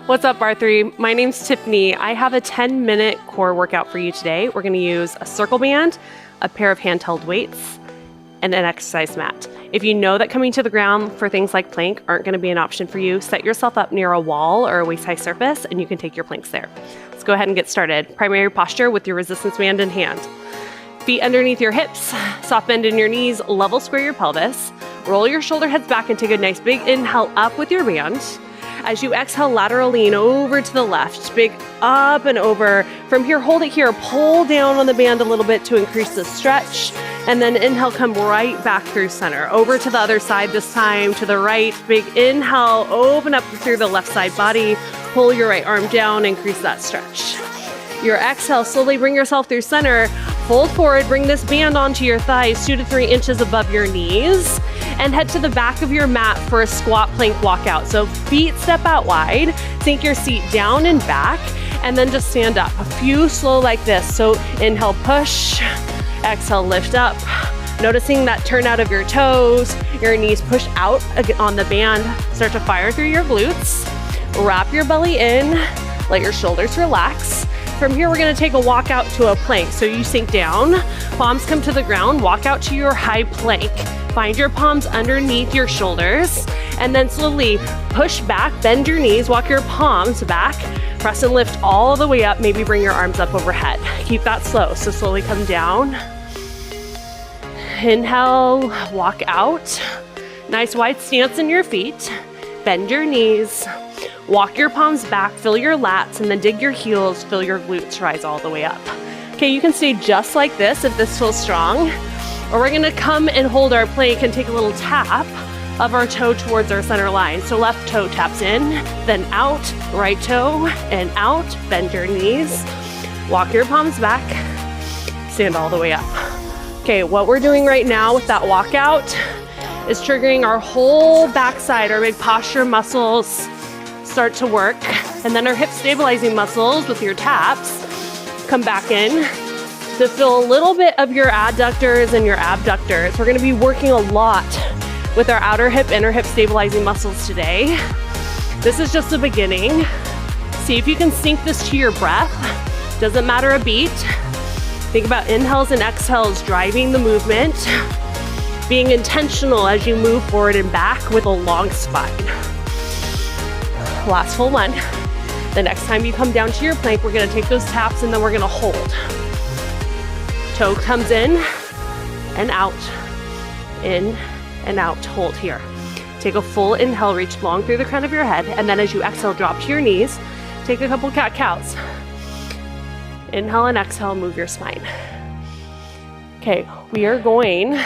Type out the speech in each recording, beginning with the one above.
What's up, R3? My name's Tiffany. I have a 10-minute core workout for you today. We're going to use a circle band, a pair of handheld weights, and an exercise mat. If you know that coming to the ground for things like plank aren't going to be an option for you, set yourself up near a wall or a waist-high surface, and you can take your planks there. Let's go ahead and get started. Primary posture with your resistance band in hand. Feet underneath your hips, soft bend in your knees, level square your pelvis. Roll your shoulder heads back and take a nice big inhale up with your band. As you exhale, lateral lean over to the left, big up and over. From here, hold it here, pull down on the band a little bit to increase the stretch, and then inhale, come right back through center. Over to the other side this time, to the right, big inhale, open up through the left side body, pull your right arm down, increase that stretch. Your exhale, slowly bring yourself through center, fold forward, bring this band onto your thighs 2 to 3 inches above your knees, and head to the back of your mat for a squat plank walkout. So feet step out wide, sink your seat down and back, and then just stand up. A few slow like this. So inhale, push, exhale, lift up. Noticing that turn out of your toes, your knees push out on the band, start to fire through your glutes. Wrap your belly in, let your shoulders relax. From here, we're gonna take a walk out to a plank. So you sink down, palms come to the ground, walk out to your high plank. Find your palms underneath your shoulders, and then slowly push back, bend your knees, walk your palms back, press and lift all the way up, maybe bring your arms up overhead. Keep that slow, so slowly come down. Inhale, walk out. Nice wide stance in your feet. Bend your knees. Walk your palms back, fill your lats, and then dig your heels, fill your glutes, rise all the way up. Okay, you can stay just like this if this feels strong, or we're gonna come and hold our plank and take a little tap of our toe towards our center line. So left toe taps in, then out, right toe, and out, bend your knees, walk your palms back, stand all the way up. Okay, what we're doing right now with that walkout is triggering our whole backside, our big posture muscles start to work, and then our hip stabilizing muscles with your taps come back in to feel a little bit of your adductors and your abductors. We're gonna be working a lot with our outer hip, inner hip stabilizing muscles today. This is just the beginning. See if you can sync this to your breath. Doesn't matter a beat. Think about inhales and exhales driving the movement, being intentional as you move forward and back with a long spine. Last full one. The next time you come down to your plank, we're gonna take those taps and then we're gonna hold. Toe comes in and out, in and out, hold here. Take a full inhale, reach long through the crown of your head, and then as you exhale, drop to your knees. Take a couple cat-cows. Inhale and exhale, move your spine. Okay, we are going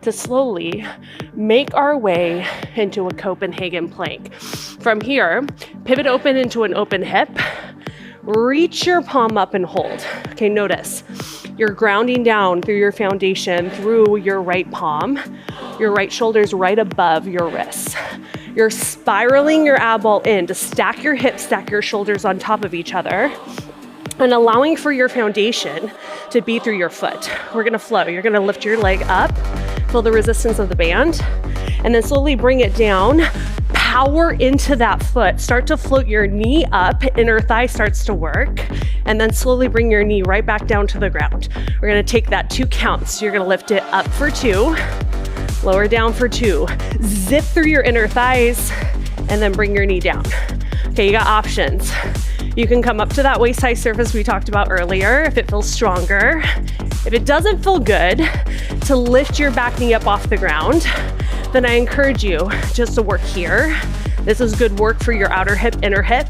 to slowly make our way into a Copenhagen plank. From here, pivot open into an open hip, reach your palm up and hold. Okay, notice, you're grounding down through your foundation, through your right palm, your right shoulder's right above your wrists. You're spiraling your ab ball in to stack your hips, stack your shoulders on top of each other, and allowing for your foundation to be through your foot. We're gonna flow. You're gonna lift your leg up, feel the resistance of the band, and then slowly bring it down. Power into that foot. Start to float your knee up, inner thigh starts to work, and then slowly bring your knee right back down to the ground. We're gonna take that 2 counts. You're gonna lift it up for 2, lower down for 2. Zip through your inner thighs, and then bring your knee down. Okay, you got options. You can come up to that waist-high surface we talked about earlier if it feels stronger. If it doesn't feel good, to lift your back knee up off the ground, then I encourage you just to work here. This is good work for your outer hip, inner hip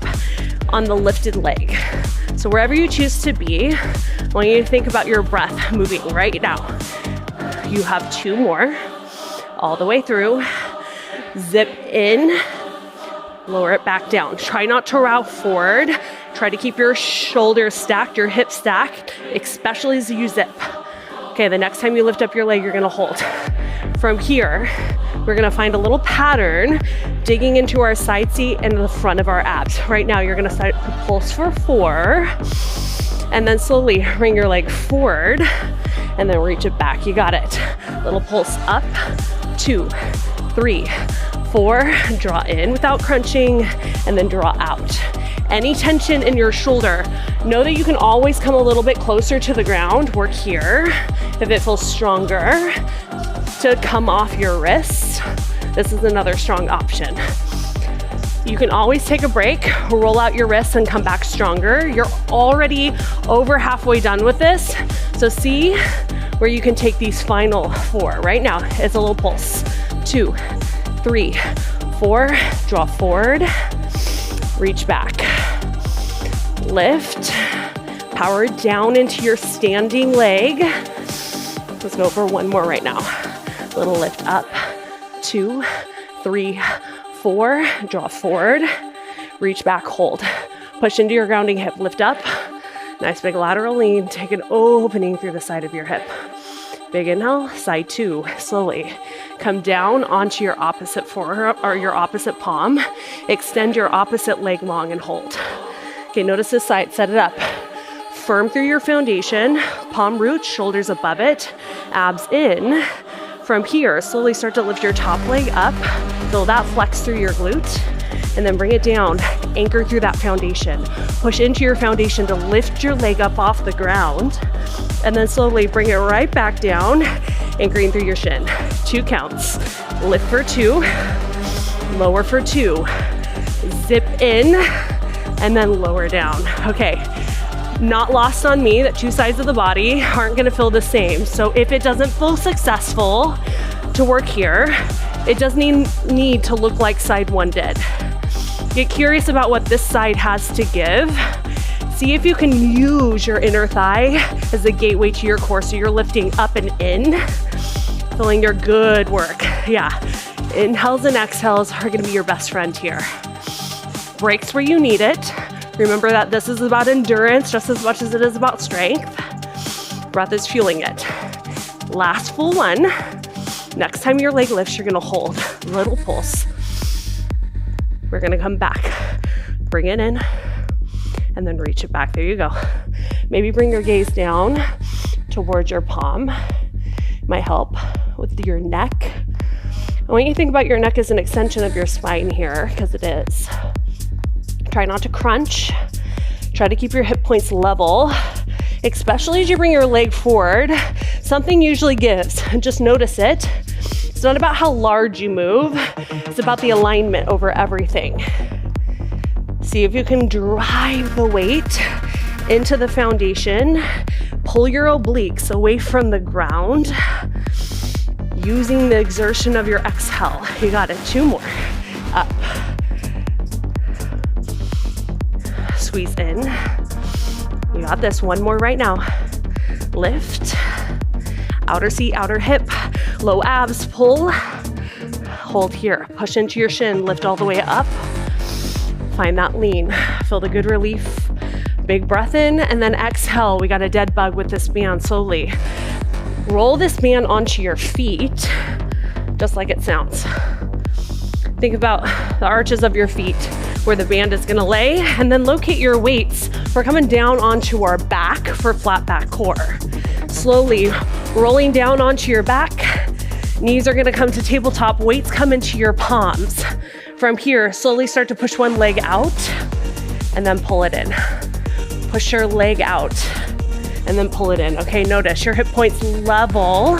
on the lifted leg. So wherever you choose to be, I want you to think about your breath moving right now. You have 2 more, all the way through. Zip in, lower it back down. Try not to route forward. Try to keep your shoulders stacked, your hips stacked, especially as you zip. Okay, the next time you lift up your leg, you're gonna hold. From here, we're gonna find a little pattern, digging into our side seat and the front of our abs. Right now, you're gonna start to pulse for 4, and then slowly bring your leg forward, and then reach it back. You got it. Little pulse up, 2, 3, 4, draw in without crunching, and then draw out. Any tension in your shoulder, know that you can always come a little bit closer to the ground. Work here if it feels stronger to come off your wrists. This is another strong option. You can always take a break, roll out your wrists and come back stronger. You're already over halfway done with this. So see where you can take these final 4. Right now, it's a little pulse. 2, 3, 4, draw forward, reach back, lift, power down into your standing leg. Let's go for one more right now. Little lift up, 2, 3, 4, draw forward, reach back, hold. Push into your grounding hip, lift up. Nice big lateral lean, take an opening through the side of your hip. Big inhale, side 2, slowly. Come down onto your opposite forearm or your opposite palm. Extend your opposite leg long and hold. Okay, notice this side, set it up. Firm through your foundation, palm roots, shoulders above it, abs in. From here, slowly start to lift your top leg up. Feel that flex through your glute. And then bring it down, anchor through that foundation. Push into your foundation to lift your leg up off the ground. And then slowly bring it right back down, anchoring through your shin. 2 counts. Lift for 2, lower for 2. Zip in, and then lower down. Okay, not lost on me that 2 sides of the body aren't gonna feel the same. So if it doesn't feel successful to work here, it doesn't need to look like side 1 did. Get curious about what this side has to give. See if you can use your inner thigh as a gateway to your core. So you're lifting up and in, feeling your good work. Yeah, inhales and exhales are gonna be your best friend here. Breaks where you need it. Remember that this is about endurance just as much as it is about strength. Breath is fueling it. Last full one. Next time your leg lifts, you're gonna hold. Little pulse. We're gonna come back. Bring it in, and then reach it back. There you go. Maybe bring your gaze down towards your palm. Might help with your neck. I want you to think about your neck as an extension of your spine here, because it is. Try not to crunch. Try to keep your hip points level, especially as you bring your leg forward. Something usually gives, and just notice it. It's not about how large you move, it's about the alignment over everything. See if you can drive the weight into the foundation. Pull your obliques away from the ground using the exertion of your exhale. You got it, 2 more. Up. Squeeze in. You got this, 1 more right now. Lift. Outer seat, outer hip. Low abs, pull. Hold here. Push into your shin, lift all the way up. Find that lean. Feel the good relief. Big breath in, and then exhale. We got a dead bug with this band. Slowly roll this band onto your feet, just like it sounds. Think about the arches of your feet, where the band is gonna lay, and then locate your weights. We're coming down onto our back for flat back core. Slowly rolling down onto your back. Knees are gonna come to tabletop, weights come into your palms. From here, slowly start to push one leg out and then pull it in. Push your leg out and then pull it in. Okay, notice your hip points level,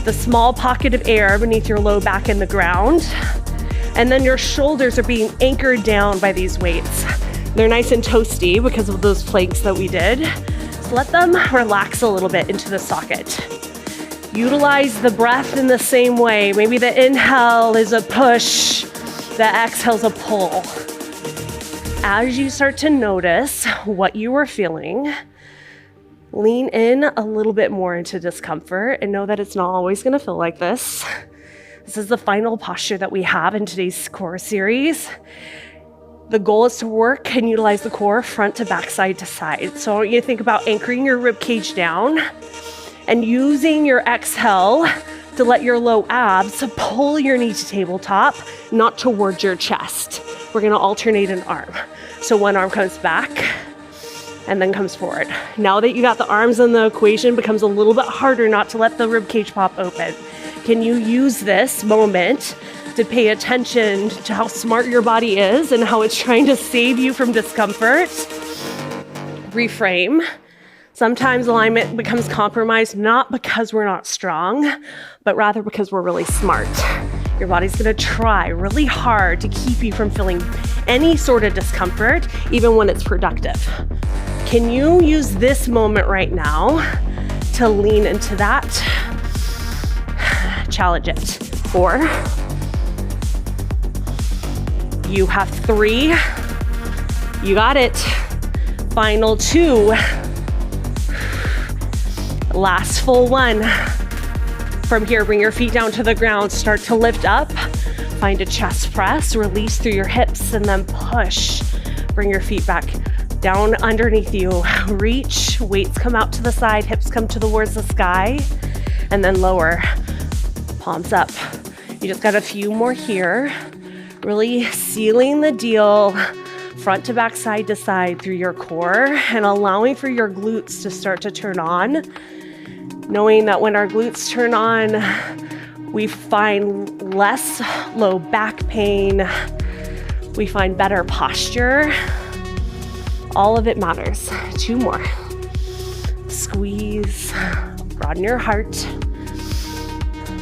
the small pocket of air beneath your low back in the ground. And then your shoulders are being anchored down by these weights. They're nice and toasty because of those planks that we did. So let them relax a little bit into the socket. Utilize the breath in the same way. Maybe the inhale is a push, the exhale is a pull. As you start to notice what you are feeling, lean in a little bit more into discomfort and know that it's not always gonna feel like this. This is the final posture that we have in today's core series. The goal is to work and utilize the core front to back, side to side. So I want you to think about anchoring your rib cage down and using your exhale to let your low abs pull your knee to tabletop, not towards your chest. We're gonna alternate an arm. So one arm comes back and then comes forward. Now that you got the arms in the equation, it becomes a little bit harder not to let the rib cage pop open. Can you use this moment to pay attention to how smart your body is and how it's trying to save you from discomfort? Reframe. Sometimes alignment becomes compromised not because we're not strong, but rather because we're really smart. Your body's gonna try really hard to keep you from feeling any sort of discomfort, even when it's productive. Can you use this moment right now to lean into that? Challenge it. 4. You have 3. You got it. Final 2. Last full 1. From here, bring your feet down to the ground. Start to lift up. Find a chest press. Release through your hips and then push. Bring your feet back down underneath you. Reach. Weights come out to the side. Hips come towards the sky. And then lower. Palms up. You just got a few more here. Really sealing the deal front to back, side to side through your core and allowing for your glutes to start to turn on. Knowing that when our glutes turn on, we find less low back pain. We find better posture. All of it matters. 2 more. Squeeze. Broaden your heart.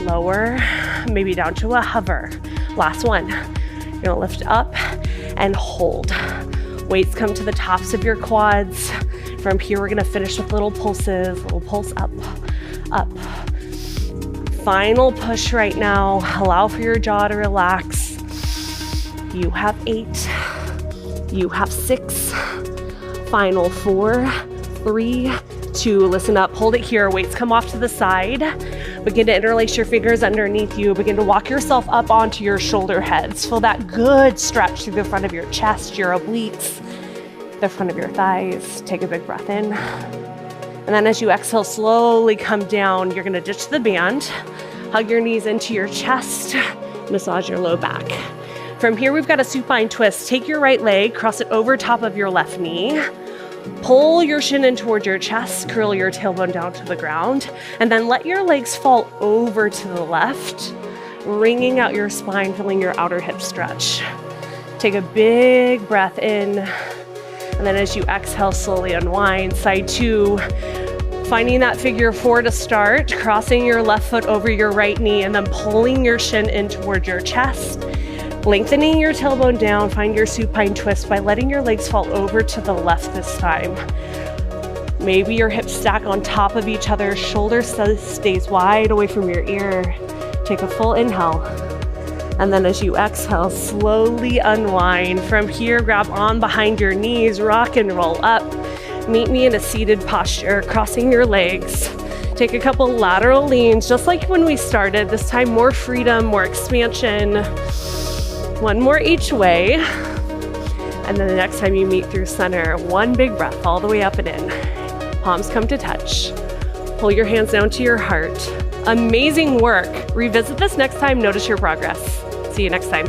Lower. Maybe down to a hover. Last one. You're gonna lift up and hold. Weights come to the tops of your quads. From here, we're gonna finish with little pulses. Little pulse up, up. Final push right now. Allow for your jaw to relax. You have 8. You have 6. Final 4, 3, 2. Listen up, hold it here. Weights come off to the side. Begin to interlace your fingers underneath you. Begin to walk yourself up onto your shoulder heads. Feel that good stretch through the front of your chest, your obliques, the front of your thighs. Take a big breath in. And then as you exhale, slowly come down. You're gonna ditch the band. Hug your knees into your chest. Massage your low back. From here, we've got a supine twist. Take your right leg, cross it over top of your left knee. Pull your shin in toward your chest, curl your tailbone down to the ground, and then let your legs fall over to the left, wringing out your spine, feeling your outer hip stretch. Take a big breath in, and then as you exhale, slowly unwind. Side 2, finding that figure 4 to start, crossing your left foot over your right knee, and then pulling your shin in toward your chest. Lengthening your tailbone down, find your supine twist by letting your legs fall over to the left this time. Maybe your hips stack on top of each other, shoulder stays wide away from your ear. Take a full inhale. And then as you exhale, slowly unwind. From here, grab on behind your knees, rock and roll up. Meet me in a seated posture, crossing your legs. Take a couple lateral leans, just like when we started. This time, more freedom, more expansion. 1 more each way. And then the next time you meet through center, 1 big breath all the way up and in. Palms come to touch. Pull your hands down to your heart. Amazing work. Revisit this next time, notice your progress. See you next time.